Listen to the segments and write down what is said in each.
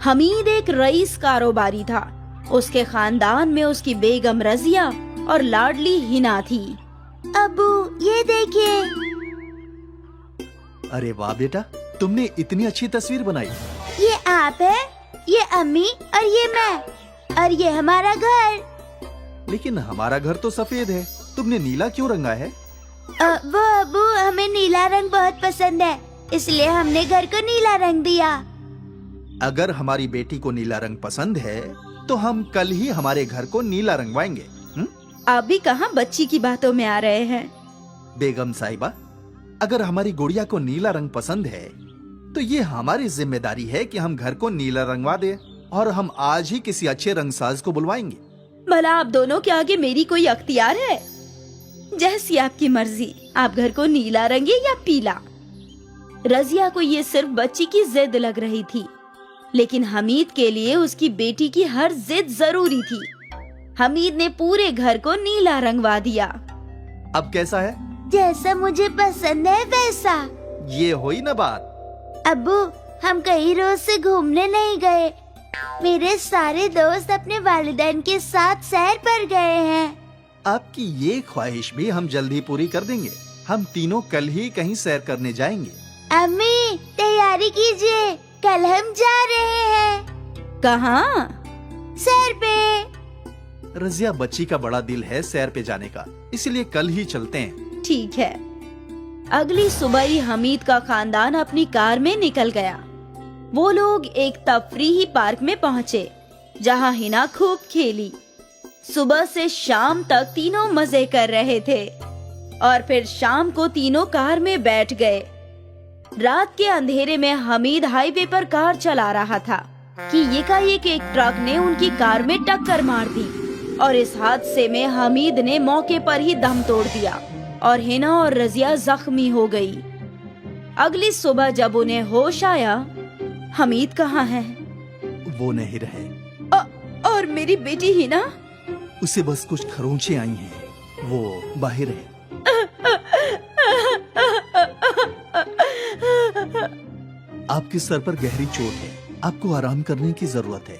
حمید ایک رئیس کاروباری تھا. اس کے خاندان میں اس کی بیگم رضیہ اور لاڈلی ہنا تھی. ابو یہ دیکھیے. ارے واہ بیٹا، تم نے اتنی اچھی تصویر بنائی. یہ آپ ہے، یہ امی اور یہ میں، اور یہ ہمارا گھر. لیکن ہمارا گھر تو سفید ہے، تم نے نیلا کیوں رنگا ہے؟ وہ ابو ہمیں نیلا رنگ بہت پسند ہے، اس لیے ہم نے گھر کو نیلا رنگ دیا. اگر ہماری بیٹی کو نیلا رنگ پسند ہے تو ہم کل ہی ہمارے گھر کو نیلا رنگوائیں گے. آپ بھی کہاں بچی کی باتوں میں آ رہے ہیں. بیگم صاحبہ، اگر ہماری گڑیا کو نیلا رنگ پسند ہے تو یہ ہماری ذمہ داری ہے کہ ہم گھر کو نیلا رنگوا دیں، اور ہم آج ہی کسی اچھے رنگ ساز کو بلوائیں گے. بھلا آپ دونوں کے آگے میری کوئی اختیار ہے؟ جیسی آپ کی مرضی، آپ گھر کو نیلا رنگے یا پیلا. رضیہ کو یہ صرف بچی کی ضد لگ رہی تھی، لیکن حمید کے لیے اس کی بیٹی کی ہر ضد ضروری تھی. حمید نے پورے گھر کو نیلا رنگوا دیا. اب کیسا ہے؟ جیسا مجھے پسند ہے ویسا. یہ ہوئی نا بات. ابو ہم کئی روز سے گھومنے نہیں گئے. میرے سارے دوست اپنے والدین کے ساتھ سیر پر گئے ہیں. آپ کی یہ خواہش بھی ہم جلد ہی پوری کر دیں گے. ہم تینوں کل ہی کہیں سیر کرنے جائیں گے. امی تیاری کیجیے، کل ہم جا رہے ہیں. کہاں؟ سیر پہ. رضیہ بچی کا بڑا دل ہے سیر پہ جانے کا، اس لیے کل ہی چلتے ہیں. ٹھیک ہے. اگلی صبح ہی حمید کا خاندان اپنی کار میں نکل گیا. وہ لوگ ایک تفریحی پارک میں پہنچے جہاں ہنا خوب کھیلی. صبح سے شام تک تینوں مزے کر رہے تھے، اور پھر شام کو تینوں کار میں بیٹھ گئے. رات کے اندھیرے میں حمید ہائی وے پر کار چلا رہا تھا کہ یکایک ایک ٹرک نے ان کی کار میں ٹکر مار دی، اور اس حادثے میں حمید نے موقع پر ہی دم توڑ دیا اور ہنا اور رضیہ زخمی ہو گئی. اگلی صبح جب انہیں ہوش آیا، حمید کہاں ہے؟ وہ نہیں رہے. اور میری بیٹی ہنا؟ اسے بس کچھ کھروچیں آئی ہیں، وہ باہر ہے. آپ کے سر پر گہری چوٹ ہے، آپ کو آرام کرنے کی ضرورت ہے.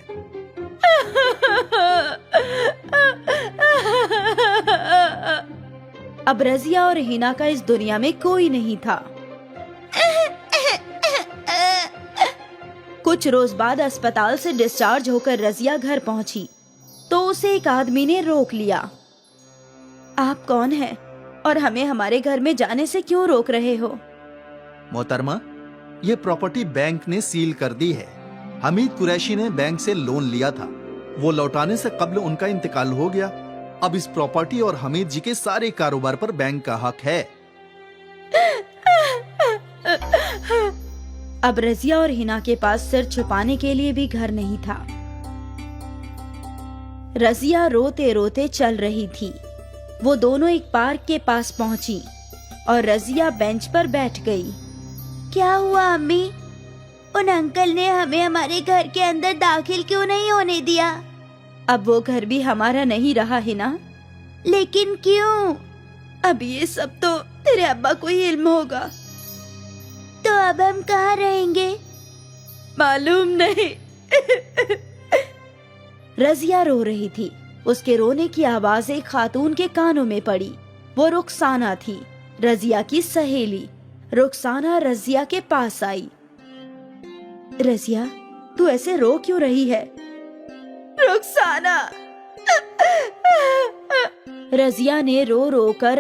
اب رضیہ اور ہنا کا اس دنیا میں کوئی نہیں تھا. کچھ روز بعد اسپتال سے ڈسچارج ہو کر رضیہ گھر پہنچی تو اسے ایک آدمی نے روک لیا. آپ کون ہیں اور ہمیں ہمارے گھر میں جانے سے کیوں روک رہے ہو؟ محترمہ، یہ پراپرٹی بینک نے سیل کر دی ہے. حمید قریشی نے بینک سے لون لیا تھا، وہ لوٹانے سے قبل ان کا انتقال ہو گیا. اب اس پراپرٹی اور حمید جی کے سارے کاروبار پر بینک کا حق ہے. اب رضیہ اور ہنا کے پاس سر چھپانے کے لیے بھی گھر نہیں تھا. رضیہ روتے روتے چل رہی تھی. وہ دونوں ایک پارک کے پاس پہنچی اور رضیہ بینچ پر بیٹھ گئی. کیا ہوا امی؟ ان انکل نے ہمیں ہمارے گھر کے اندر داخل کیوں نہیں ہونے دیا؟ اب وہ گھر بھی ہمارا نہیں رہا ہے نا. لیکن کیوں؟ اب یہ سب تو تیرے ابا کو ہی علم ہوگا. تو اب ہم کہاں رہیں گے؟ معلوم نہیں. رضیہ رو رہی تھی. اس کے رونے کی آواز ایک خاتون کے کانوں میں پڑی. وہ رخسانہ تھی، رضیہ کی سہیلی. رخسانہ رضیہ کے پاس آئی. رضیہ، تو ایسے رو کیوں رہی ہے؟ رخسانہ. رضیہ نے رو رو کر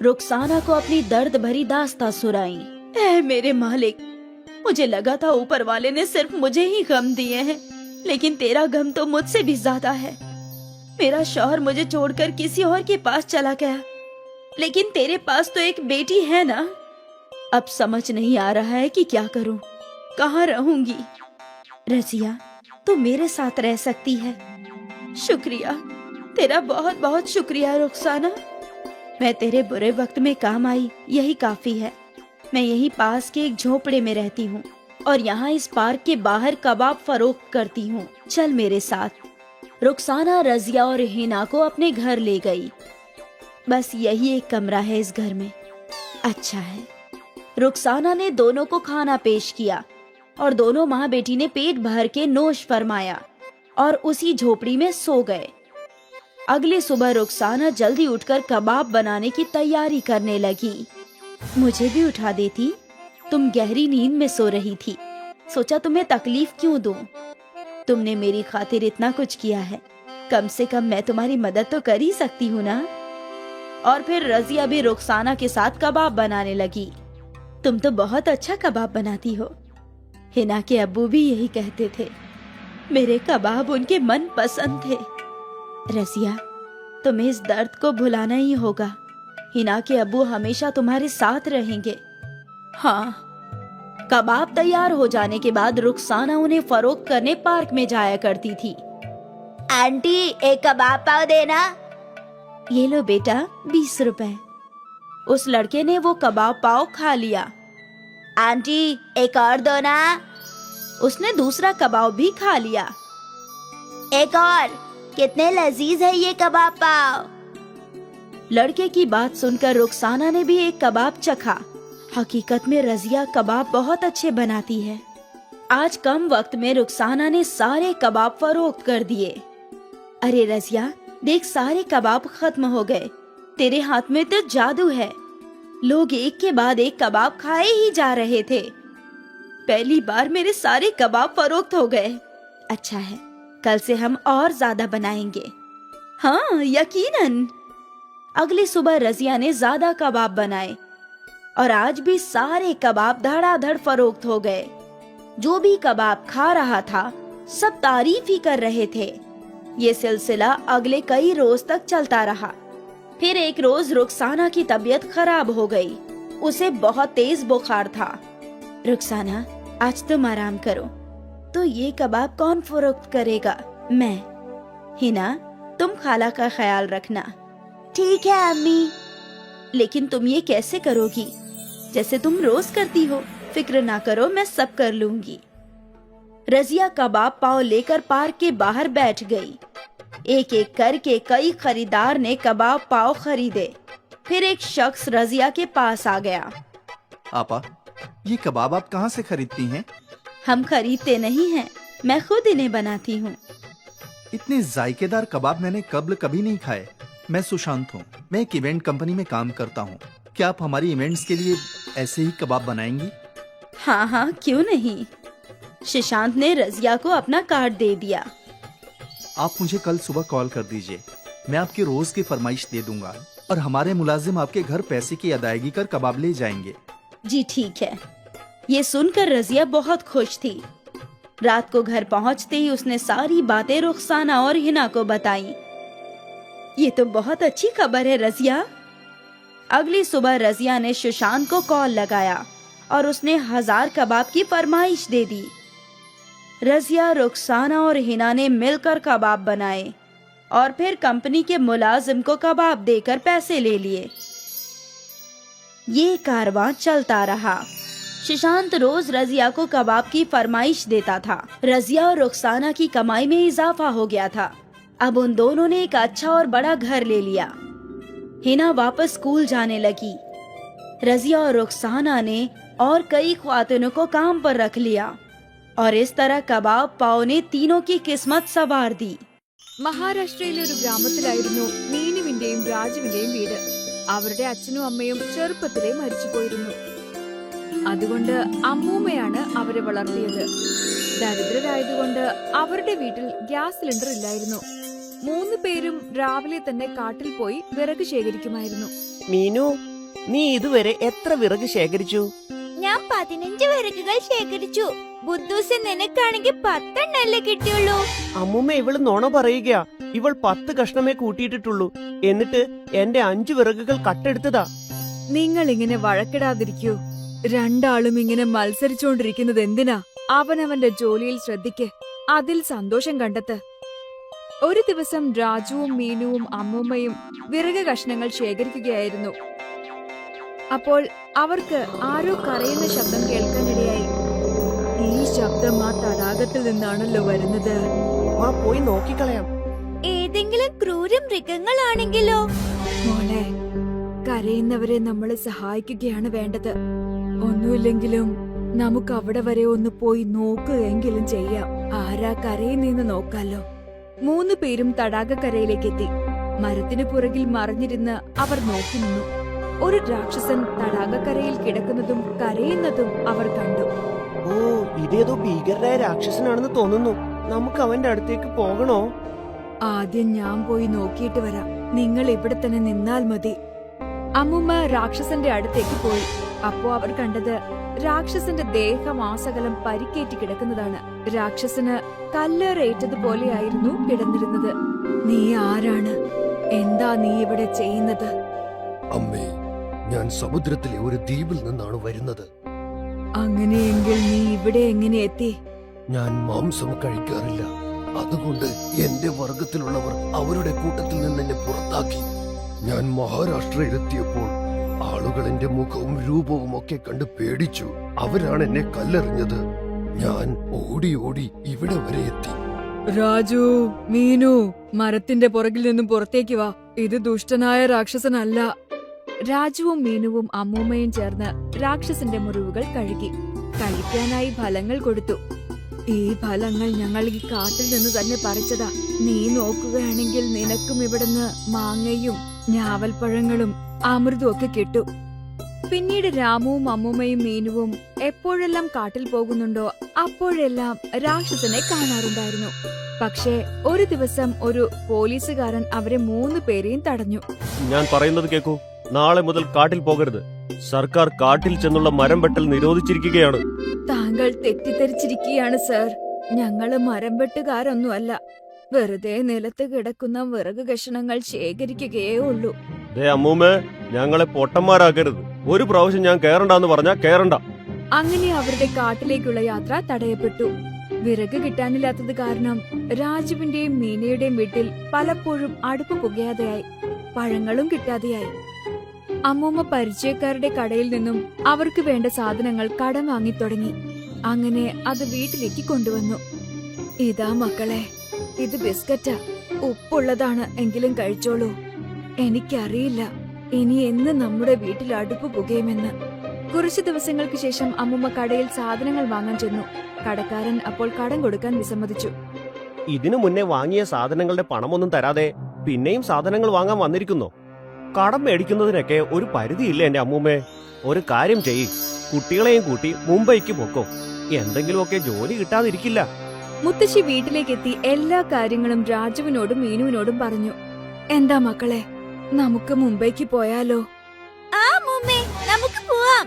رخسانہ کو اپنی درد بھری داستاں سنائی. اے میرے مالک، مجھے لگا تھا اوپر والے نے صرف مجھے ہی غم دیے ہیں، لیکن تیرا غم تو مجھ سے بھی زیادہ ہے. میرا شوہر مجھے چھوڑ کر کسی اور کے پاس چلا گیا، لیکن تیرے پاس تو ایک بیٹی ہے نا. اب سمجھ نہیں آ رہا ہے کہ کیا کروں، کہاں رہوں گی. رضیہ، تو میرے ساتھ رہ سکتی ہے. شکریہ، تیرا بہت بہت شکریہ رخسانہ. میں تیرے برے وقت میں کام آئی، یہی کافی ہے. میں یہی پاس کے ایک جھونپڑے میں رہتی ہوں اور یہاں اس پارک کے باہر کباب فروخت کرتی ہوں. چل میرے ساتھ. رخسانہ رضیہ اور ہنا کو اپنے گھر لے گئی. بس یہی ایک کمرہ ہے اس گھر میں. اچھا ہے. رخسانہ نے دونوں کو کھانا پیش کیا. और दोनों माँ बेटी ने पेट भर के नोश फरमाया और उसी झोपड़ी में सो गए। अगली सुबह रुखसाना जल्दी उठकर कबाब बनाने की तैयारी करने लगी। मुझे भी उठा देती, तुम गहरी नींद में सो रही थी, सोचा तुम्हें तकलीफ क्यों दूं। तुमने मेरी खातिर इतना कुछ किया है, कम से कम मैं तुम्हारी मदद तो कर ही सकती हूँ ना। और फिर रजिया भी रुखसाना के साथ कबाब बनाने लगी। तुम तो बहुत अच्छा कबाब बनाती हो। हिना के अब्बू भी यही कहते थे, मेरे कबाब उनके मन पसंद थे। रजिया, तुम्हें इस दर्द को भुलाना ही होगा। हिना के अब्बू हमेशा तुम्हारे साथ रहेंगे। हाँ। कबाब तैयार हो जाने के बाद रुखसाना उन्हें फरोख्त करने पार्क में जाया करती थी। आंटी, एक कबाब पाव देना। ये लो बेटा, 20 रुपए। उस लड़के ने वो कबाब पाव खा लिया। आंटी, एक और दो ना। उसने दूसरा कबाब भी खा लिया। एक और, कितने लजीज है ये कबाब पाव। लड़के की बात सुनकर रुखसाना ने भी एक कबाब चखा। हकीकत में रजिया कबाब बहुत अच्छे बनाती है। आज कम वक्त में रुखसाना ने सारे कबाब फरोख्त कर दिए। अरे रजिया, देख सारे कबाब खत्म हो गए। तेरे हाथ में तो जादू है। लोग एक के बाद एक कबाब खाए ही जा रहे थे। पहली बार मेरे सारे कबाब फरोख्त हो गए। अच्छा है, कल से हम और ज्यादा बनाएंगे। हाँ, यकीनन। अगली सुबह रजिया ने ज्यादा कबाब बनाए और आज भी सारे कबाब धड़ाधड़ फरोख्त हो गए। जो भी कबाब खा रहा था सब तारीफ ही कर रहे थे। ये सिलसिला अगले कई रोज तक चलता रहा। फिर एक रोज रुखसाना की तबीयत खराब हो गई। उसे बहुत तेज बुखार था। रुखसाना, आज तुम आराम करो। तो ये कबाब कौन फरोख्त करेगा? मैं। हिना, तुम खाला का ख्याल रखना। ठीक है अम्मी। लेकिन तुम ये कैसे करोगी? जैसे तुम रोज करती हो। फिक्र ना करो, मैं सब कर लूंगी। रजिया कबाब पाव लेकर पार्क के बाहर बैठ गई। एक एक करके कई खरीदार ने कबाब पाव खरीदे। फिर एक शख्स रजिया के पास आ गया। आपा, ये कबाब आप कहाँ से खरीदती हैं? हम खरीदते नहीं हैं, मैं खुद इन्हें बनाती हूँ। इतने जायकेदार कबाब मैंने कभी नहीं खाए। मैं सुशांत हूँ, मैं एक इवेंट कंपनी में काम करता हूँ। क्या आप हमारी इवेंट्स के लिए ऐसे ही कबाब बनाएंगी? हाँ हाँ, क्यों नहीं। सुशांत ने रजिया को अपना कार्ड दे दिया। आप मुझे कल सुबह कॉल कर दीजिए, मैं आपकी रोज की फरमाइश दे दूंगा और हमारे मुलाजिम आपके घर पैसे की अदायगी कर कबाब ले जाएंगे। जी ठीक है। ये सुनकर रजिया बहुत खुश थी। रात को घर पहुंचते ही उसने सारी बातें रुखसाना और हिना को बताई। ये तो बहुत अच्छी खबर है रजिया। अगली सुबह रजिया ने सुशांत को कॉल लगाया और उसने 1000 कबाब की फरमाइश दे दी। रजिया, रुखसाना और हिना ने मिलकर कबाब बनाए और फिर कंपनी के मुलाजिम को कबाब देकर पैसे ले लिए। ये कारवां चलता रहा। सुशांत रोज रजिया को कबाब की फरमाइश देता था। रजिया और रुखसाना की कमाई में इजाफा हो गया था। अब उन दोनों ने एक अच्छा और बड़ा घर ले लिया। हिना वापस स्कूल जाने लगी। रजिया और रुखसाना ने और कई ख्वातीनों को काम पर रख लिया और इस तरह कबाब पाव ने तीनों की किस्मत सवार दी। മഹാരാഷ്ട്രയിലെ ഒരു ഗ്രാമത്തിലായിരുന്നു മീനുവിന്റെയും രാജുവിന്റെയും വീട്. അവരുടെ അച്ഛനും അമ്മയും ചെറുപ്പത്തിലേ മരിച്ചുപോയിരുന്നു. അതുകൊണ്ട് അമ്മൂമ്മയാണ് അവരെ വളർത്തിയത്. ദരിദ്രരായതുകൊണ്ട് അവരുടെ വീട്ടിൽ ഗ്യാസ് സിലിണ്ടർ ഇല്ലായിരുന്നു. 3 പേരും രാവിലെ തന്നെ കാട്ടിൽ പോയി വിറക് ശേഖരിക്കുമായിരുന്നു. മീനു, നീ ഇതുവരെ എത്ര വിറക് ശേഖരിച്ചു? ഞാൻ 15 വിറകുകൾ ശേഖരിച്ചു. ബുദ്ധൂസ്, നിനക്കാണെങ്കിൽ 10 എണ്ണല്ലേ കിട്ടിയുള്ളൂ. അമ്മൂമ്മ ഇവള് നുണ പറയുകയാ. ഇവൾ 10 കഷ്ണമേ കൂട്ടിയിട്ടിട്ടുള്ളൂ. എന്നിട്ട് എന്റെ 5 വിറകുകൾ കട്ടെടുത്തതാ. നിങ്ങൾ ഇങ്ങനെ വഴക്കിടാതിരിക്കൂ. രണ്ടാളും ഇങ്ങനെ മത്സരിച്ചുകൊണ്ടിരിക്കുന്നത് എന്തിനാ? അവനവന്റെ ജോലിയിൽ ശ്രദ്ധിക്ക്, അതിൽ സന്തോഷം കണ്ടെത്ത്. ഒരു ദിവസം രാജുവും മീനുവും അമ്മൂമ്മയും വിറക് കഷ്ണങ്ങൾ ശേഖരിക്കുകയായിരുന്നു. അപ്പോൾ അവർക്ക് ആരോ കരയുന്ന ശബ്ദം കേൾക്കാനിടയായി. ഈ ശബ്ദം ആ തടാകത്തിൽ നിന്നാണല്ലോ വരുന്നത്. വാ, പോയി നോക്കിക്കളയാം. ഏതെങ്കിലും ക്രൂര മൃഗങ്ങളാണെങ്കിലോ? മോളെ, കരയുന്നവരെ നമ്മൾ സഹായിക്കുകയാണ് വേണ്ടത്. ഒന്നുമില്ലെങ്കിലും നമുക്ക് അവിടെ വരെ ഒന്ന് പോയി നോക്കുകയെങ്കിലും ചെയ്യാം. ആരാ കരയിൽ നോക്കാലോ. 3 പേരും തടാകക്കരയിലേക്കെത്തി. മരത്തിനു പുറകിൽ മറിഞ്ഞിരുന്ന് അവർ നോക്കി നിന്നു. ഒരു രാക്ഷസൻ തടാകക്കരയിൽ കിടക്കുന്നതും കരയുന്നതും അവർ കണ്ടു. ഓ, ഇതേതോ ഭീകരനായ രാക്ഷസനാണെന്ന് തോന്നുന്നു. നമുക്ക് അവന്റെ അടുത്തേക്ക് പോകണോ? ആദ്യം ഞാൻ പോയി നോക്കിയിട്ട് വരാം. നിങ്ങൾ ഇവിടെ തന്നെ നിന്നാൽ മതി. അമ്മുമ്മ രാക്ഷസന്റെ അടുത്തേക്ക് പോയി. അപ്പോ അവർ കണ്ടത് രാക്ഷസന്റെ ദേഹമാസകലം പരിക്കേറ്റി കിടക്കുന്നതാണ്. രാക്ഷസന് കല്ലേറേറ്റതുപോലെയായിരുന്നു കിടന്നിരുന്നത്. നീ ആരാണ്? എന്താ നീ ഇവിടെ ചെയ്യുന്നത്? അമ്മേ, ഞാൻ സമുദ്രത്തിലെ ഒരു ദ്വീപിൽ നിന്നാണ് വരുന്നത്. അങ്ങനെയെങ്കിൽ നീ ഇവിടെ എങ്ങനെ എത്തി? ഞാൻ മാംസം കഴിക്കാറില്ല. അതുകൊണ്ട് എന്റെ വർഗത്തിലുള്ളവർ അവരുടെ കൂട്ടത്തിൽ നിന്ന് എന്നെ പുറത്താക്കി. ഞാൻ മഹാരാഷ്ട്രയിലെത്തിയപ്പോൾ ആളുകൾ എന്റെ മുഖവും രൂപവും ഒക്കെ കണ്ട് പേടിച്ചു. അവരാണ് എന്നെ കല്ലെറിഞ്ഞത്. ഞാൻ ഓടി ഓടി ഇവിടെ വരെ എത്തി. രാജു, മീനു, മരത്തിന്റെ പുറകിൽ നിന്നും പുറത്തേക്ക് വാ. ഇത് ദുഷ്ടനായ രാക്ഷസനല്ല. രാജുവും മീനുവും അമ്മൂമ്മയും ചേർന്ന് രാക്ഷസന്റെ മുറിവുകൾ കഴുകി. കഴിക്കാനായി ഫലങ്ങൾ കൊടുത്തു. ഈ ഫലങ്ങൾ ഞങ്ങൾ ഈ കാട്ടിൽ നിന്ന് തന്നെ പറിച്ചതാ. നീ നോക്കുകയാണെങ്കിൽ നിനക്കും ഇവിടുന്ന് മാങ്ങയും ഞാവൽപ്പഴങ്ങളും അമൃതും ഒക്കെ കിട്ടും. പിന്നീട് രാമുവും അമ്മൂമ്മയും മീനുവും എപ്പോഴെല്ലാം കാട്ടിൽ പോകുന്നുണ്ടോ അപ്പോഴെല്ലാം രാക്ഷസനെ കാണാറുണ്ടായിരുന്നു. പക്ഷേ ഒരു ദിവസം ഒരു പോലീസുകാരൻ അവരെ 3 പേരെയും തടഞ്ഞു. ഞാൻ പറയുന്നത് കേൾക്കൂ. നാളെ മുതൽ കാട്ടിൽ പോകരുത്. സർക്കാർ കാട്ടിൽ ചെന്നുള്ള മരം വെട്ടൽ നിരോധിച്ചിരിക്കുകയാണ്. താങ്കൾ തെറ്റിദ്ധരിച്ചിരിക്കുകയാണ് സർ. ഞങ്ങള് മരം വെട്ടുകാരൊന്നുമല്ല. വെറുതെ നിലത്ത് കിടക്കുന്ന വിറക് കഷണങ്ങൾ ശേഖരിക്കുകയേ ഉള്ളൂ. ദേ അമ്മൂമ്മേ, ഞങ്ങളെ പൊട്ടന്മാരാക്കരുത്. ഒരു പ്രാവശ്യം ഞാൻ കേറണ്ടെന്ന് പറഞ്ഞാ കേറണ്ട. അങ്ങനെ അവരുടെ കാട്ടിലേക്കുള്ള യാത്ര തടയപ്പെട്ടു. വിറക് കിട്ടാനില്ലാത്തത് കാരണം രാജുവിന്റെയും മീനയുടെയും വീട്ടിൽ പലപ്പോഴും അടുപ്പ് പുകയാതെയായി. പഴങ്ങളും കിട്ടാതെയായി. അമ്മൂമ്മ പരിചയക്കാരുടെ കടയിൽ നിന്നും അവർക്ക് വേണ്ട സാധനങ്ങൾ കടം വാങ്ങി തുടങ്ങി. അങ്ങനെ അത് വീട്ടിലേക്ക് കൊണ്ടുവന്നു. ഇതാ മക്കളെ, ഇത് ബിസ്ക്കറ്റാ. ഉപ്പുള്ളതാണ്, എങ്കിലും കഴിച്ചോളൂ. എനിക്കറിയില്ല ഇനി എന്ന് നമ്മുടെ വീട്ടിൽ അടുപ്പ് പുകയുമെന്ന്. കുറച്ചു ദിവസങ്ങൾക്ക് ശേഷം അമ്മുമ്മ കടയിൽ സാധനങ്ങൾ വാങ്ങാൻ ചെന്നു. കടക്കാരൻ അപ്പോൾ കടം കൊടുക്കാൻ വിസമ്മതിച്ചു. ഇതിനു മുന്നേ വാങ്ങിയ സാധനങ്ങളുടെ പണമൊന്നും തരാതെ പിന്നെയും സാധനങ്ങൾ വാങ്ങാൻ വന്നിരിക്കുന്നോ? കടം മേടിക്കുന്നതിനൊക്കെ ഒരു പരിധിയില്ല എന്റെ അമ്മൂമ്മേ. ഒരു കാര്യം ചെയ്യ്, കുട്ടികളെയും കൂട്ടി മുംബൈക്ക് പൊക്കോ. എന്തെങ്കിലുമൊക്കെ ജോലി കിട്ടാതിരിക്കില്ല. മുത്തശ്ശി വീട്ടിലേക്കെത്തി എല്ലാ കാര്യങ്ങളും രാജുവിനോടും മീനുവിനോടും പറഞ്ഞു. എന്താ മക്കളെ, നമുക്ക് മുംബൈക്ക് പോയാലോ? ആ മുമ്മേ, നമുക്ക് പോവാം.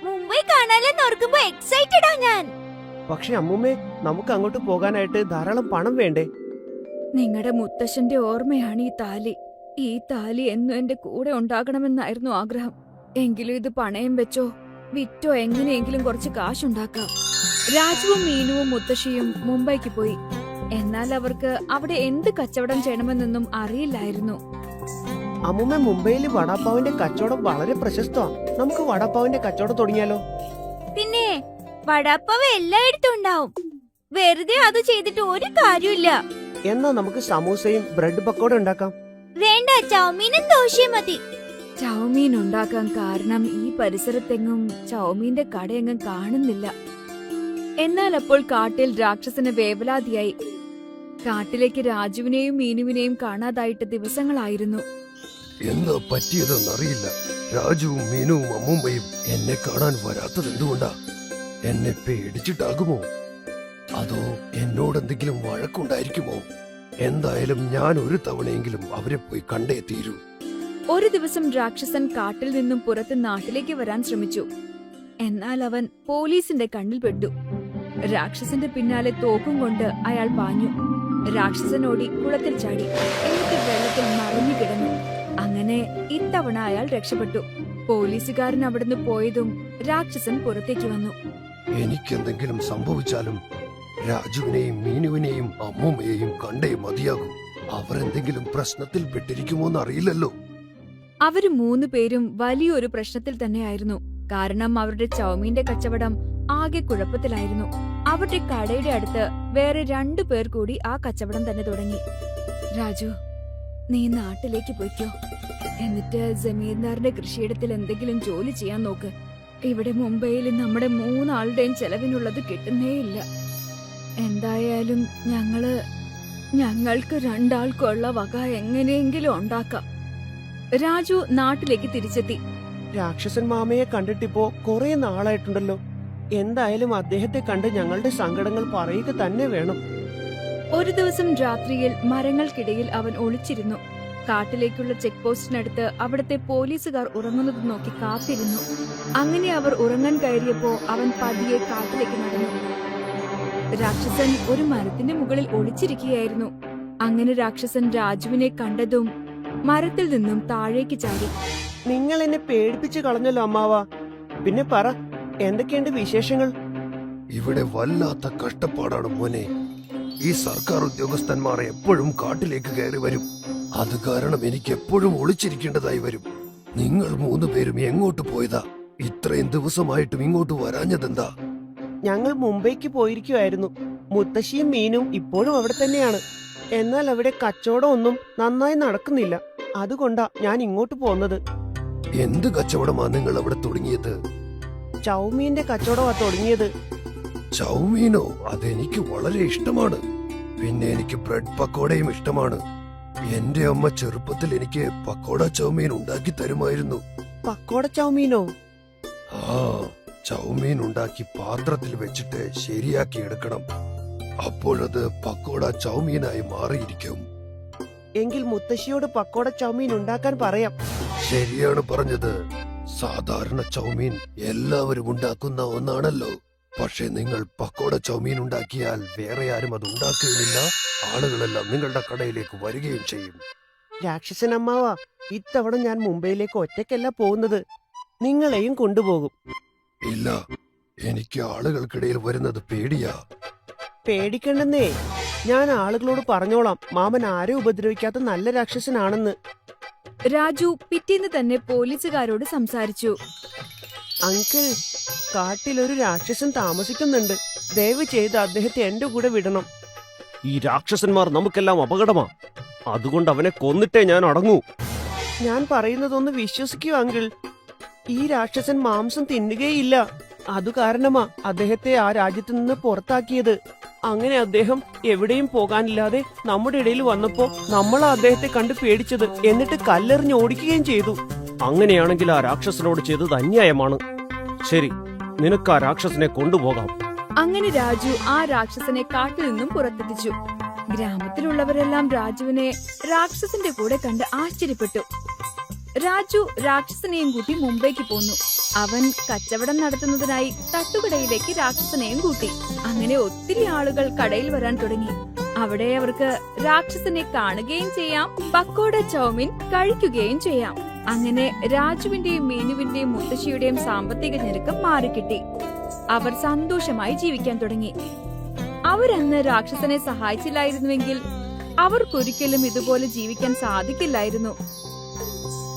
മുംബൈ കാണാനെന്ന് ഓർക്കുമ്പോ എക്സൈറ്റഡാ ഞാൻ. പക്ഷെ അമ്മൂമ്മേ, നമുക്ക് അങ്ങോട്ട് പോകാനായിട്ട് ധാരാളം പണം വേണ്ടേ? നിങ്ങളുടെ മുത്തശ്ശന്റെ ഓർമ്മയാണ് ഈ താലി. ഈ താലി എന്നും എന്റെ കൂടെ ഉണ്ടാകണമെന്നായിരുന്നു ആഗ്രഹം. എങ്കിലും ഇത് പണയം വെച്ചോ വിറ്റോ എങ്ങനെയെങ്കിലും കുറച്ച് കാശുണ്ടാക്കാം. രാജുവും മീനുവും മുത്തശ്ശിയും മുംബൈക്ക് പോയി. എന്നാൽ അവർക്ക് അവിടെ എന്ത് കച്ചവടം ചെയ്യണമെന്നൊന്നും അറിയില്ലായിരുന്നു. അമ്മൂമ്മ, മുംബൈയിൽ വടാപ്പാവിന്റെ കച്ചവടം വളരെ പ്രശസ്തമാണ്. നമുക്ക് വടാപ്പാവിന്റെ കച്ചവടം തുടങ്ങിയാലോ? പിന്നെ വടാപ്പാവ് എല്ലായിടത്തും ഉണ്ടാവും. വെറുതെ അത് ചെയ്തിട്ട് ഒരു കാര്യമില്ല. എന്നാ നമുക്ക് സമൂസയും ബ്രെഡ് പക്കോട ഉണ്ടാക്കാം. വേണ്ട, ചൗമീനും ദോശയും മതി. ചൗമീൻ ഉണ്ടാക്കാൻ കാരണം ഈ പരിസരത്തെങ്ങും ചൗമീന്റെ കടയെങ്ങും കാണുന്നില്ല. എന്നാൽ അപ്പോൾ കാട്ടിൽ രാക്ഷസന് വേവലാതിയായി. കാട്ടിലേക്ക് രാജുവിനെയും മീനുവിനെയും കാണാതായിട്ട് ദിവസങ്ങളായിരുന്നു. എന്താ പറ്റിയതെന്നറിയില്ല. രാജുവും മീനുവും അമ്മൂമ്മയും എന്നെ കാണാൻ വരാത്തത് എന്തുകൊണ്ടാ? എന്നെ പേടിച്ചിട്ടാകുമോ? അതോ എന്നോടെന്തെങ്കിലും വഴക്കുണ്ടായിരിക്കുമോ? എന്തായാലും ഞാൻ ഒരു തവണയെങ്കിലും അവരെ പോയി കണ്ടേ തീരൂ. ഒരു ദിവസം രാക്ഷസൻ കാട്ടിൽ നിന്നും പുറത്ത് നാട്ടിലേക്ക് വരാൻ ശ്രമിച്ചു. എന്നാൽ അവൻ പോലീസിന്റെ കണ്ണിൽ പെട്ടു. രാക്ഷസന്റെ പിന്നാലെ തോക്കും കൊണ്ട് അയാൾ പാഞ്ഞു. രാക്ഷസൻ ഓടി കുളത്തിൽ ചാടി. എന്നിട്ട് വെള്ളത്തിൽ മറിഞ്ഞു കിടന്നു. അങ്ങനെ ഇത്തവണ അയാൾ രക്ഷപ്പെട്ടു. പോലീസുകാരൻ അവിടുന്ന് പോയതും രാക്ഷസൻ പുറത്തേക്ക് വന്നു. എനിക്കെന്തെങ്കിലും സംഭവിച്ചാലും രാജുവിനെയും മീനുവിനെയും അമ്മൂമ്മയെയും കണ്ടേ മതിയാകും. അവരെന്തെങ്കിലും പ്രശ്നത്തിൽ പെട്ടിരിക്കുമോന്നറിയില്ലല്ലോ. അവര് 3 പേരും വലിയൊരു പ്രശ്നത്തിൽ തന്നെയായിരുന്നു. കാരണം അവരുടെ ചൗമീന്റെ കച്ചവടം ആകെ കുഴപ്പത്തിലായിരുന്നു. അവരുടെ കടയുടെ അടുത്ത് വേറെ 2 പേർ കൂടി ആ കച്ചവടം തന്നെ തുടങ്ങി. രാജു, നീ നാട്ടിലേക്ക് പോയിക്കോ. എന്നിട്ട് ജമീന്ദാറിന്റെ കൃഷിയിടത്തിൽ എന്തെങ്കിലും ജോലി ചെയ്യാൻ നോക്ക്. ഇവിടെ മുംബൈയിൽ നമ്മുടെ 3 ആളുടെയും ചെലവിനുള്ളത് കിട്ടുന്നേയില്ല. എന്തായാലും ഞങ്ങൾക്ക് 2 ആൾക്കുള്ള വക എങ്ങനെയെങ്കിലും ഉണ്ടാക്കാം. രാജു നാട്ടിലേക്ക് തിരിച്ചെത്തി. രാക്ഷസൻ മാമയെ കണ്ടിട്ടിപ്പോ കുറെ നാളായിട്ടുണ്ടല്ലോ. എന്തായാലും അദ്ദേഹത്തെ കണ്ട് ഞങ്ങളുടെ സങ്കടങ്ങൾ പറയുക തന്നെ വേണം. ഒരു ദിവസം രാത്രിയിൽ മരങ്ങൾക്കിടയിൽ അവൻ ഒളിച്ചിരുന്നു. കാട്ടിലേക്കുള്ള ചെക്ക് പോസ്റ്റിനടുത്ത് അവിടുത്തെ പോലീസുകാർ ഉറങ്ങുന്നത് നോക്കി കാത്തിരുന്നു. അങ്ങനെ അവർ ഉറങ്ങാൻ കയറിയപ്പോ അവൻ പതിയെ കാട്ടിലേക്ക് നടന്നു. രാക്ഷസൻ ഒരു മരത്തിന്റെ മുകളിൽ ഒളിച്ചിരിക്കുകയായിരുന്നു. അങ്ങനെ രാക്ഷസൻ രാജുവിനെ കണ്ടതും മരത്തിൽ നിന്നും താഴേക്ക് ചാടി. നിങ്ങൾ എന്നെ പേടിപ്പിച്ചു കളഞ്ഞല്ലോ അമ്മാവ. പിന്നെ പറ, എന്തൊക്കെയുണ്ട് വിശേഷങ്ങൾ? ഇവിടെ വല്ലാത്ത കഷ്ടപ്പാടാണ് മോനെ. ഈ സർക്കാർ ഉദ്യോഗസ്ഥന്മാർ എപ്പോഴും കാട്ടിലേക്ക് കയറി വരും. അത് കാരണം എനിക്ക് എപ്പോഴും ഒളിച്ചിരിക്കേണ്ടതായി വരും. നിങ്ങൾ 3 പേരും എങ്ങോട്ട് പോയതാ? ഇത്രയും ദിവസമായിട്ടും ഇങ്ങോട്ട് വരാഞ്ഞതെന്താ? ഞങ്ങൾ മുംബൈക്ക് പോയിരിക്കുമായിരുന്നു. മുത്തശ്ശിയും മീനും ഇപ്പോഴും അവിടെ തന്നെയാണ്. എന്നാൽ അവിടെ കച്ചവടം ഒന്നും നന്നായി നടക്കുന്നില്ല. അതുകൊണ്ടാ ഞാൻ ഇങ്ങോട്ട് പോന്നത്. എന്ത് കച്ചവടമാ നിങ്ങൾ അവിടെ തുടങ്ങിയത്? ചൗമീന്റെ കച്ചവടമാ തുടങ്ങിയത്. ചൗമീനോ? അതെനിക്ക് വളരെ ഇഷ്ടമാണ്. പിന്നെ എനിക്ക് ബ്രെഡ് പക്കോടയും ഇഷ്ടമാണ്. എന്റെ അമ്മ ചെറുപ്പത്തിൽ എനിക്ക് പക്കോട ചൗമീൻ ഉണ്ടാക്കി തരുമായിരുന്നു. പക്കോട ചൗമീനോ? ആ, ചൗമീൻ ഉണ്ടാക്കി പാത്രത്തിൽ വെച്ചിട്ട് ശരിയാക്കി എടുക്കണം. അപ്പോഴത് പക്കോട ചൗമീനായി മാറിയിരിക്കും. എങ്കിൽ മുത്തശ്ശിയോട് പക്കോട ചൗമീൻ ഉണ്ടാക്കാൻ പറയാം. ശരിയാണ് പറഞ്ഞത്. സാധാരണ ചൗമീൻ എല്ലാവരും ഉണ്ടാക്കുന്ന ഒന്നാണല്ലോ. പക്ഷെ നിങ്ങൾ പക്കോട ചൗമീൻ ഉണ്ടാക്കിയാൽ വേറെ ആരും അത് ഉണ്ടാക്കുകയില്ല. ആളുകളെല്ലാം നിങ്ങളുടെ കടയിലേക്ക് വരികയും ചെയ്യും. രാക്ഷസൻ അമ്മാവ, ഇത്തവണ ഞാൻ മുംബൈയിലേക്ക് ഒറ്റയ്ക്കല്ല പോകുന്നത്. നിങ്ങളെയും കൊണ്ടുപോകും. ഇല്ല, എനിക്ക് ആളുകൾക്കിടയിൽ വരുന്നത് പേടിയാ. പേടിക്കണ്ടെന്നേ. ഞാൻ ആളുകളോട് പറഞ്ഞോളാം മാമൻ ആരെ ഉപദ്രവിക്കാത്ത നല്ല രാക്ഷസനാണെന്ന്. രാജു പിറ്റേന്ന് തന്നെ പോലീസുകാരോട് സംസാരിച്ചു. അങ്കിൾ, കാട്ടിലൊരു രാക്ഷസൻ താമസിക്കുന്നുണ്ട്. ദയവ് ചെയ്ത് അദ്ദേഹത്തെ എന്റെ കൂടെ വിടണം. ഈ രാക്ഷസന്മാർ നമുക്കെല്ലാം അപകടമാ. അതുകൊണ്ട് അവനെ കൊന്നിട്ടേ ഞാൻ അടങ്ങൂ. ഞാൻ പറയുന്നതൊന്ന് വിശ്വസിക്കൂ അങ്കിൾ. ഈ രാക്ഷസൻ മാംസം തിന്നുകയില്ല. അതു കാരണമാ അദ്ദേഹത്തെ ആ രാജ്യത്ത് നിന്ന് പുറത്താക്കിയത്. അങ്ങനെ അദ്ദേഹം എവിടെയും പോകാനില്ലാതെ നമ്മുടെ ഇടയിൽ വന്നപ്പോ നമ്മളാ അദ്ദേഹത്തെ കണ്ട് പേടിച്ചത്. എന്നിട്ട് കല്ലെറിഞ്ഞ് ഓടിക്കുകയും ചെയ്തു. അങ്ങനെയാണെങ്കിൽ ആ രാക്ഷസനോട് ചെയ്തത് അന്യായമാണ്. ശരി, നിനക്ക് ആ രാക്ഷസനെ കൊണ്ടുപോകാം. അങ്ങനെ രാജു ആ രാക്ഷസനെ കാട്ടിൽ നിന്നും പുറത്തെത്തിച്ചു. ഗ്രാമത്തിലുള്ളവരെല്ലാം രാജുവിനെ രാക്ഷസന്റെ കൂടെ കണ്ട് ആശ്ചര്യപ്പെട്ടു. രാജു രാക്ഷസനെയും കൂട്ടി മുംബൈക്ക് പോന്നു. അവൻ കച്ചവടം നടത്തുന്നതിനായി തട്ടുകടയിലേക്ക് രാക്ഷസനെയും കൂട്ടി. അങ്ങനെ ഒത്തിരി ആളുകൾ കടയിൽ വരാൻ തുടങ്ങി. അവിടെ അവർക്ക് രാക്ഷസനെ കാണുകയും ചെയ്യാം, പക്കോട ചൗമീൻ കഴിക്കുകയും ചെയ്യാം. അങ്ങനെ രാജുവിന്റെയും മീനുവിന്റെയും മുത്തശ്ശിയുടെയും സാമ്പത്തിക ഞെരുക്കം മാറിക്കിട്ടി. അവർ സന്തോഷമായി ജീവിക്കാൻ തുടങ്ങി. അവരന്ന് രാക്ഷസനെ സഹായിച്ചില്ലായിരുന്നുവെങ്കിൽ അവർക്കൊരിക്കലും ഇതുപോലെ ജീവിക്കാൻ സാധിക്കില്ലായിരുന്നു.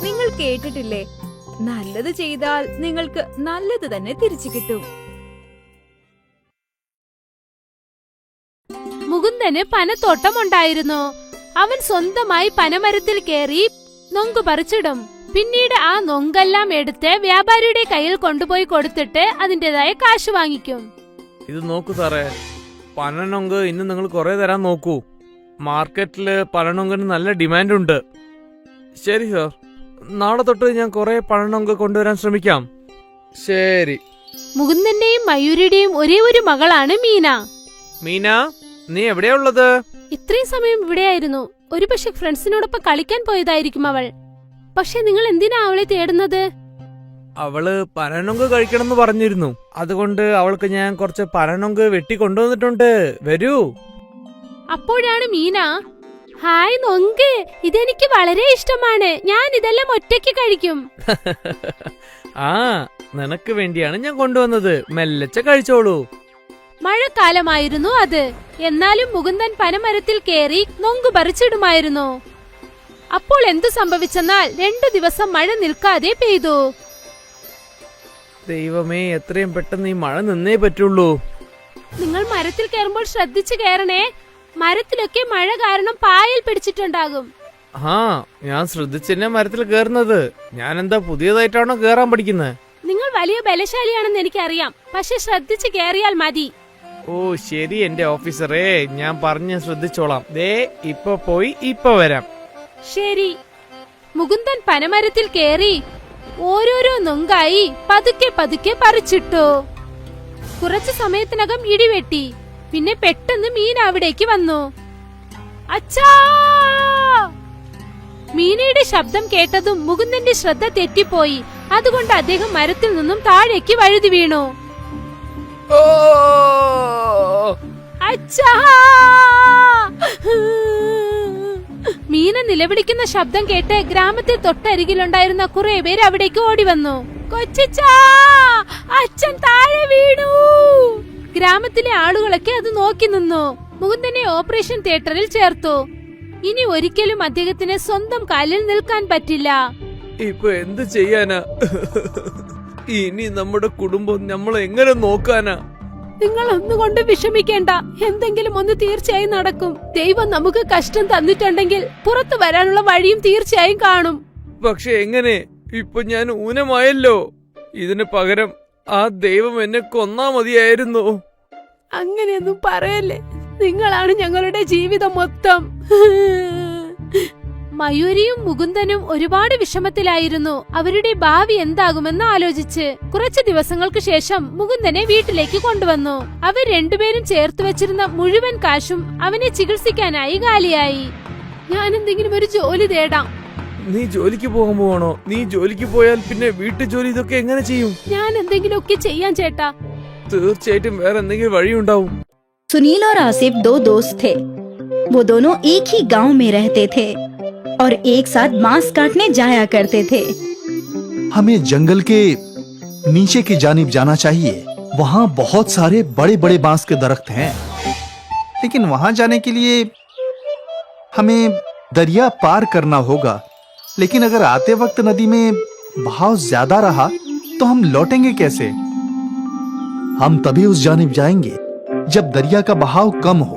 നിങ്ങൾ കേട്ടിട്ടില്ലേ, നല്ലത് ചെയ്താൽ നിങ്ങൾക്ക് നല്ലത് തന്നെ തിരിച്ചു കിട്ടും. മുകുന്ദന് പനത്തോട്ടമുണ്ടായിരുന്നു. അവൻ സ്വന്തമായി പനമരത്തിൽ കയറി നൊങ്ക് പറിച്ചിടും. പിന്നീട് ആ നൊങ്കെല്ലാം എടുത്ത് വ്യാപാരിയുടെ കയ്യിൽ കൊണ്ടുപോയി കൊടുത്തിട്ട് അതിന്റേതായ കാശ് വാങ്ങിക്കും. ഇത് നോക്കൂ സാറേ, പനനൊങ്ക് ഇന്ന് നിങ്ങൾ കുറെ തരാൻ നോക്കൂ. മാർക്കറ്റില് പനനൊങ്കിന് നല്ല ഡിമാൻഡ് ഉണ്ട്. ശരി സാർ, നാളെ തൊട്ട് ഞാൻ കുറെ പനനൊങ്ക് കൊണ്ടുവരാൻ ശ്രമിക്കാം. ശരി. മുകുന്ദന്റെയും മയൂരിയുടെയും ഒരേ ഒരു മകളാണ് മീന. മീന, നീ എവിടെയാ ഉള്ളത്? ഇത്രയും സമയം ഇവിടെയായിരുന്നു. ഒരു പക്ഷെ ഫ്രണ്ട്സിനോടൊപ്പം കളിക്കാൻ പോയതായിരിക്കും അവൾ. പക്ഷെ നിങ്ങൾ എന്തിനാ അവളെ തേടുന്നത്? അവള് പനനൊങ്ക് കഴിക്കണമെന്ന് പറഞ്ഞിരുന്നു. അതുകൊണ്ട് അവൾക്ക് ഞാൻ കുറച്ച് പനനൊങ്ക് വെട്ടി കൊണ്ടുവന്നിട്ടുണ്ട്. വരൂ. അപ്പോഴാണ് മീന, ഹായ് നൊങ്ക്, ഇതെനിക്ക് വളരെ ഇഷ്ടമാണ്. ഞാൻ ഇതെല്ലാം ഒറ്റയ്ക്ക് കഴിക്കും. ആ, നിനക്ക് വേണ്ടിയാണ് ഞാൻ കൊണ്ടുവന്നത്. മെല്ലച്ച കഴിച്ചോളൂ. മഴക്കാലമായിരുന്നു അത്. എന്നാലും മുകുന്ദൻ പനമരത്തിൽ കയറി നൊങ്ക് പറിച്ചിടുമായിരുന്നു. അപ്പോൾ എന്തു സംഭവിച്ചെന്നാൽ 2 ദിവസം മഴ നിൽക്കാതെ പെയ്തു. ദൈവമേ, എത്രയും പെട്ടെന്ന് ഈ മഴ നിന്നേ പറ്റുള്ളൂ. നിങ്ങൾ മരത്തിൽ കയറുമ്പോൾ ശ്രദ്ധിച്ചു കയറണേ. മരത്തിലൊക്കെ മഴ കാരണം പായൽ പിടിച്ചിട്ടുണ്ടാകും. ആ, ഞാൻ ശ്രദ്ധിച്ചെന്നെ മരത്തിൽ കയറുന്നത്. ഞാൻ എന്താ പുതിയതായിട്ടാണോ കേറാൻ പഠിക്കുന്നത്? നിങ്ങൾ വലിയ ബലശാലിയാണെന്ന് എനിക്കറിയാം, പക്ഷെ ശ്രദ്ധിച്ച് കേറിയാൽ മതി. ഓ ശരി എന്റെ ഓഫീസറേ, ഞാൻ പറഞ്ഞ് ശ്രദ്ധിച്ചോളാം. ദേ ഇപ്പൊ പോയി ഇപ്പൊ വരാം. ശരി. മുകുന്ദൻ പനമരത്തിൽ കേറി ഓരോരോ നൊങ്കായി പതുക്കെ പതുക്കെ പറിച്ചിട്ടു. കുറച്ചു സമയത്തിനകം ഇടിവെട്ടി. പിന്നെ പെട്ടെന്ന് മീൻ അവിടേക്ക് വന്നു. അച്ഛാ! മീനയുടെ ശബ്ദം കേട്ടതും മുകുന്ദന്റെ ശ്രദ്ധ തെറ്റിപ്പോയി. അതുകൊണ്ട് അദ്ദേഹം മരത്തിൽ നിന്നും താഴേക്ക് വഴുതി വീണു. ഓ അച്ഛാ! മീന നിലവിളിക്കുന്ന ശബ്ദം കേട്ട് ഗ്രാമത്തിൽ തൊട്ടരികിലുണ്ടായിരുന്ന കുറെ പേര് അവിടേക്ക് ഓടി വന്നു. കൊച്ചച്ചാ, അച്ഛൻ താഴെ വീണു. ഗ്രാമത്തിലെ ആളുകളൊക്കെ അത് നോക്കി നിന്നു. മുകുന്ദനെ ഓപ്പറേഷൻ തിയേറ്ററിൽ ചേർത്തു. ഇനി ഒരിക്കലും അദ്ദേഹത്തിന് സ്വന്തം കാലിൽ നിൽക്കാൻ പറ്റില്ല. ഇപ്പൊ എന്ത് ചെയ്യാനാ? ഇനി നമ്മുടെ കുടുംബം നമ്മളെ എങ്ങനെ നോക്കാനാ? നിങ്ങൾ ഒന്നുകൊണ്ട് വിഷമിക്കേണ്ട, എന്തെങ്കിലും ഒന്ന് തീർച്ചയായും നടക്കും. ദൈവം നമുക്ക് കഷ്ടം തന്നിട്ടുണ്ടെങ്കിൽ പുറത്തു വരാനുള്ള വഴിയും തീർച്ചയായും കാണും. പക്ഷെ എങ്ങനെ? ഇപ്പൊ ഞാൻ ഊനമായല്ലോ. ഇതിന് പകരം ആ ദൈവം എന്നെ കൊന്നാ മതിയായിരുന്നു. അങ്ങനെയൊന്നും പറയല്ലേ, നിങ്ങളാണ് ഞങ്ങളുടെ ജീവിതം മൊത്തം. മയൂരിയും മുകുന്ദനും ഒരുപാട് വിഷമത്തിലായിരുന്നു. അവരുടെ ഭാവി എന്താകുമെന്ന് ആലോചിച്ച്. കുറച്ചു ദിവസങ്ങൾക്ക് ശേഷം മുകുന്ദനെ വീട്ടിലേക്ക് കൊണ്ടുവന്നു. അവർ രണ്ടുപേരും ചേർത്ത് വെച്ചിരുന്ന മുഴുവൻ കാശും അവനെ ചികിത്സിക്കാനായി കാലിയായി. ഞാൻ എന്തെങ്കിലും ഒരു ജോലി തേടാം. നീ ജോലിക്ക് പോകാൻ പോവാണോ? നീ ജോലിക്ക് പോയാൽ പിന്നെ വീട്ടു ജോലി ഇതൊക്കെ എങ്ങനെ ചെയ്യും? ഞാൻ എന്തെങ്കിലുമൊക്കെ ചെയ്യാൻ ചേട്ടാ. തീർച്ചയായിട്ടും വേറെ എന്തെങ്കിലും വഴിയുണ്ടാവും. सुनील और आसिफ दो दोस्त थे। वो दोनों एक ही गांव में रहते थे और एक साथ बांस काटने जाया करते थे। हमें जंगल के नीचे की जानिब जाना चाहिए। वहाँ बहुत सारे बड़े बड़े बांस के दरख्त हैं, लेकिन वहाँ जाने के लिए हमें दरिया पार करना होगा। लेकिन अगर आते वक्त नदी में बहाव ज्यादा रहा तो हम लौटेंगे कैसे? हम तभी उस जानिब जाएंगे जब दरिया का बहाव कम हो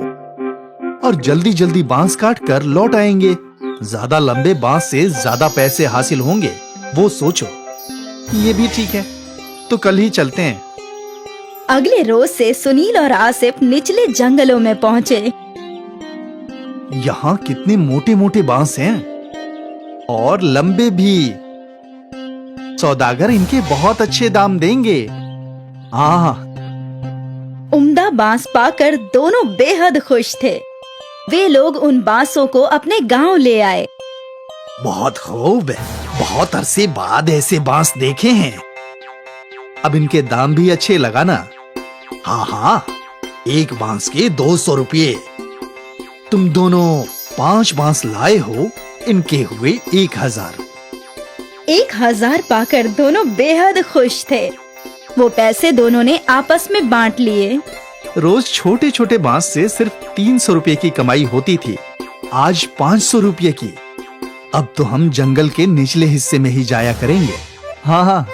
और जल्दी जल्दी बांस काट कर लौट आएंगे। ज्यादा लंबे बांस से ज्यादा पैसे हासिल होंगे, वो सोचो। ये भी ठीक है, तो कल ही चलते हैं। अगले रोज से सुनील और आसिफ निचले जंगलों में पहुंचे। यहाँ कितने मोटे मोटे बांस हैं और लंबे भी। सौदागर इनके बहुत अच्छे दाम देंगे। हाँ, उम्दा बांस पाकर दोनों बेहद खुश थे। वे लोग उन बांसों को अपने गांव ले आए। बहुत खूब, बहुत अरसे बाद ऐसे बांस देखे हैं। अब इनके दाम भी अच्छे लगाना। हाँ हाँ, एक बांस के 200 रुपये। तुम दोनों 5 बांस लाए हो, इनके हुए 1000। 1000 पाकर दोनों बेहद खुश थे। वो पैसे दोनों ने आपस में बांट लिए। रोज छोटे छोटे बांस से सिर्फ 300 रुपये की कमाई होती थी, आज 500 रुपये की। अब तो हम जंगल के निचले हिस्से में ही जाया करेंगे। हाँ हाँ,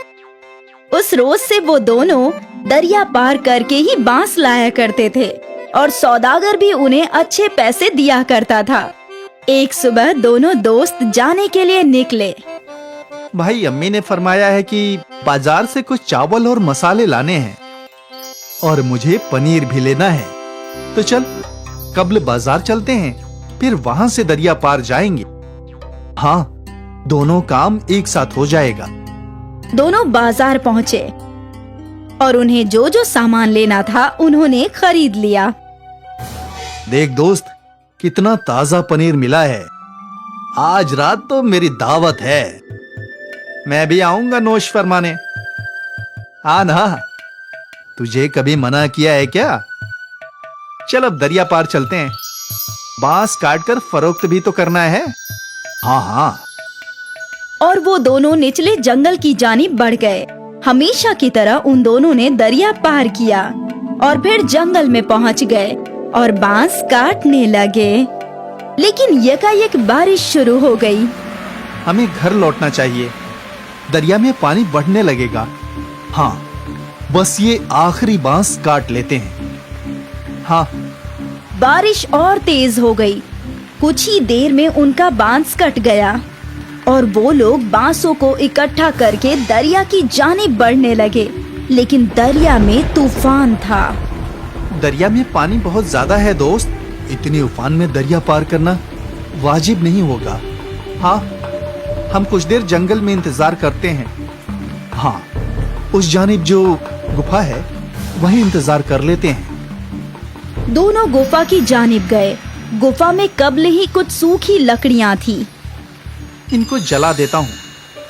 उस रोज से वो दोनों दरिया पार करके ही बांस लाया करते थे और सौदागर भी उन्हें अच्छे पैसे दिया करता था। एक सुबह दोनों दोस्त जाने के लिए निकले। भाई अम्मी ने फरमाया है कि बाजार से कुछ चावल और मसाले लाने हैं और मुझे पनीर भी लेना है। तो चल कब्ल बाजार चलते हैं, फिर वहाँ से दरिया पार जाएंगे। हाँ, दोनों काम एक साथ हो जाएगा। दोनों बाजार पहुँचे और उन्हें जो जो सामान लेना था उन्होंने खरीद लिया। देख दोस्त, कितना ताजा पनीर मिला है। आज रात तो मेरी दावत है। मैं भी आऊंगा नोश फरमाने। हाँ ना, तुझे कभी मना किया है क्या? चल अब दरिया पार चलते हैं। बांस काट कर फरोख्त भी तो करना है। हाँ हाँ। और वो दोनों निचले जंगल की जानिब बढ़ गए। हमेशा की तरह उन दोनों ने दरिया पार किया और फिर जंगल में पहुंच गए और बांस काटने लगे। लेकिन यकायक बारिश शुरू हो गई। हमें घर लौटना चाहिए, दरिया में पानी बढ़ने लगेगा। हाँ, बस ये आखिरी बांस काट लेते हैं। हाँ। बारिश और तेज हो गई। कुछ ही देर में उनका बांस कट गया और वो लोग बांसों को इकट्ठा करके दरिया की जानिब बढ़ने लगे, लेकिन दरिया में तूफान था। दरिया में पानी बहुत ज्यादा है दोस्त, इतनी उफान में दरिया पार करना वाजिब नहीं होगा। हाँ, हम कुछ देर जंगल में इंतजार करते हैं। हाँ, उस जानिब जो गुफा है वहीं इंतजार कर लेते हैं। दोनों गुफा की जानिब गए। गुफा में कब्ल ही कुछ सूखी लकड़ियां थी। इनको जला देता हूँ,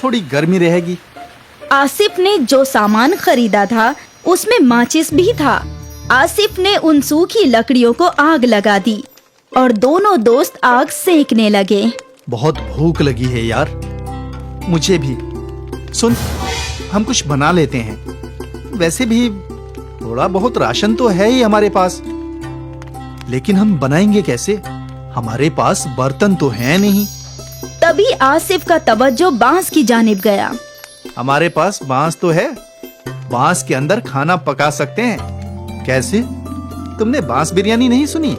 थोड़ी गर्मी रहेगी। आसिफ ने जो सामान खरीदा था उसमें माचिस भी था। आसिफ ने उन सूखी लकड़ियों को आग लगा दी और दोनों दोस्त आग सेकने लगे। बहुत भूख लगी है यार, मुझे भी। सुन, हम कुछ बना लेते हैं। वैसे भी थोड़ा बहुत राशन तो है ही हमारे पास, लेकिन हम बनाएंगे कैसे? हमारे पास बर्तन तो है नहीं। तभी आसिफ का तवज्जो बांस की जानिब गया। हमारे पास बांस तो है, बांस के अंदर खाना पका सकते हैं। कैसे? तुमने बांस बिरयानी नहीं सुनी?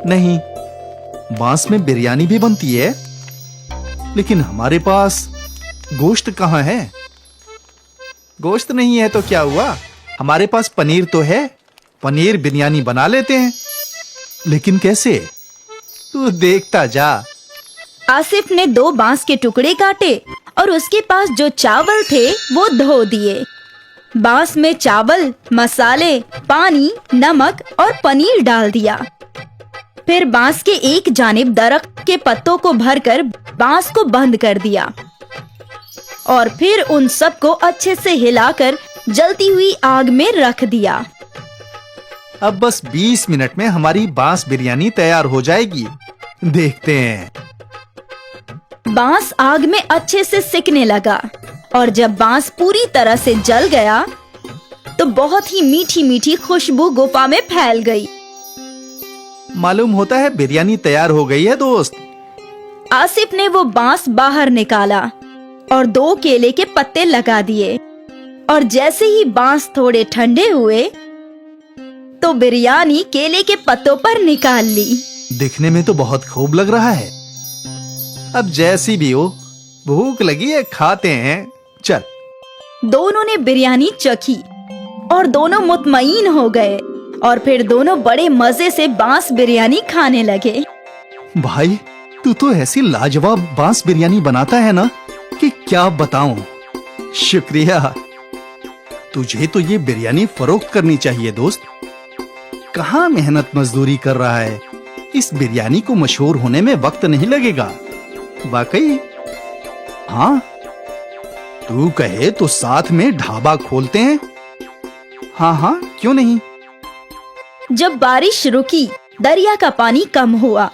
नहीं, बांस में बिरयानी भी बनती है, लेकिन हमारे पास गोश्त कहाँ है? गोश्त नहीं है तो क्या हुआ, हमारे पास पनीर तो है, पनीर बिरयानी बना लेते हैं। लेकिन कैसे? तू देखता जा। आसिफ ने 2 बांस के टुकड़े काटे और उसके पास जो चावल थे वो धो दिए। बांस में चावल, मसाले, पानी, नमक और पनीर डाल दिया। फिर बांस के एक जानिब दरख्त के पत्तों को भरकर बांस को बंद कर दिया और फिर उन सबको अच्छे से हिलाकर जलती हुई आग में रख दिया। अब बस 20 मिनट में हमारी बांस बिरयानी तैयार हो जाएगी। देखते हैं। बांस आग में अच्छे से सिकने लगा और जब बांस पूरी तरह से जल गया तो बहुत ही मीठी मीठी खुशबू गुफा में फैल गई। मालूम होता है बिरयानी तैयार हो गई है दोस्त। आसिफ ने वो बांस बाहर निकाला और 2 केले के पत्ते लगा दिए और जैसे ही बांस थोड़े ठंडे हुए तो बिरयानी केले के पत्तों पर निकाल ली। दिखने में तो बहुत खूब लग रहा है। अब जैसी भी हो, भूख लगी है, खाते हैं। चल। दोनों ने बिरयानी चखी और दोनों मुतमईन हो गए और फिर दोनों बड़े मजे से बांस बिरयानी खाने लगे। भाई, तू तो ऐसी लाजवाब बांस बिरयानी बनाता है ना कि क्या बताऊं। शुक्रिया। तुझे तो ये बिरयानी फरोख्त करनी चाहिए दोस्त। कहाँ मेहनत मजदूरी कर रहा है, इस बिरयानी को मशहूर होने में वक्त नहीं लगेगा। वाकई। हाँ, तू कहे तो साथ में ढाबा खोलते हैं। हाँ हाँ, क्यों नहीं। जब बारिश रुकी, दरिया का पानी कम हुआ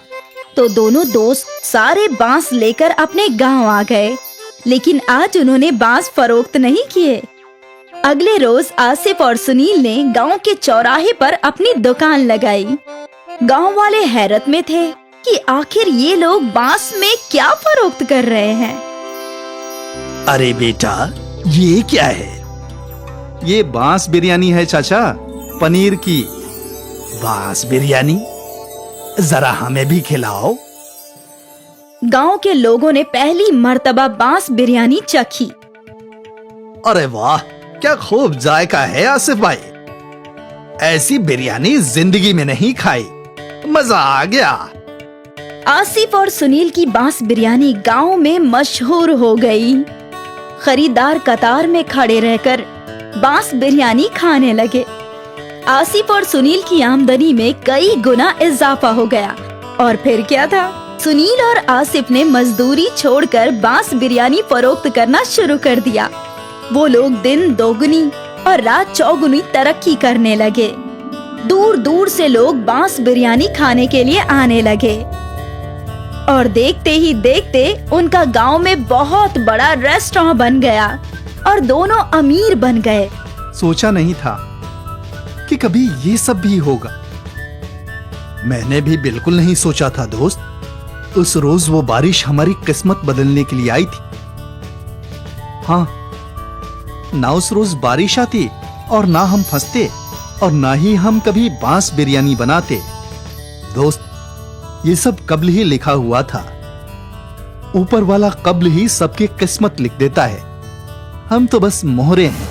तो दोनों दोस्त सारे बांस लेकर अपने गांव आ गए, लेकिन आज उन्होंने बांस फरोख्त नहीं किए। अगले रोज आसिफ और सुनील ने गांव के चौराहे पर अपनी दुकान लगाई। गांव वाले हैरत में थे कि आखिर ये लोग बांस में क्या फरोख्त कर रहे हैं। अरे बेटा, ये क्या है? ये बांस बिरयानी है चाचा, पनीर की। बांस बिरयानी? जरा हमें भी खिलाओ। गांव के लोगों ने पहली मर्तबा बांस बिरयानी चखी। अरे वाह, क्या खूब जायका है आसिफ भाई। ऐसी बिरयानी जिंदगी में नहीं खाई, मजा आ गया। आसिफ और सुनील की बांस बिरयानी गांव में मशहूर हो गई। खरीदार कतार में खड़े रहकर बांस बिरयानी खाने लगे। आसिफ और सुनील की आमदनी में कई गुना इजाफा हो गया। और फिर क्या था, सुनील और आसिफ ने मजदूरी छोड़कर बांस बिरयानी फरोख्त करना शुरू कर दिया। वो लोग दिन दोगुनी और रात चौगुनी तरक्की करने लगे। दूर दूर से लोग बांस बिरयानी खाने के लिए आने लगे और देखते ही देखते उनका गांव में बहुत बड़ा रेस्टोरेंट बन गया और दोनों अमीर बन गए। सोचा नहीं था कि कभी ये सब भी होगा। मैंने भी बिल्कुल नहीं सोचा था दोस्त। उस रोज वो बारिश हमारी किस्मत बदलने के लिए आई थी। हाँ, ना उस रोज बारिश आती और ना हम फंसते और ना ही हम कभी बांस बिरयानी बनाते। दोस्त, ये सब कब्ल ही लिखा हुआ था। ऊपर वाला कब्ल ही सबकी किस्मत लिख देता है। हम तो बस मोहरे हैं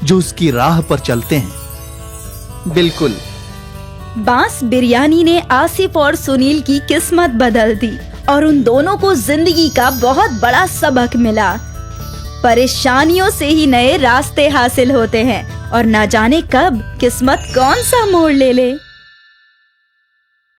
जो उसकी राह पर चलते हैं। बिल्कुल। बांस बिरयानी ने आसिफ और सुनील की किस्मत बदल दी और उन दोनों को जिंदगी का बहुत बड़ा सबक मिला। परेशानियों से ही नए रास्ते हासिल होते हैं और न जाने कब किस्मत कौन सा मोड़ ले ले।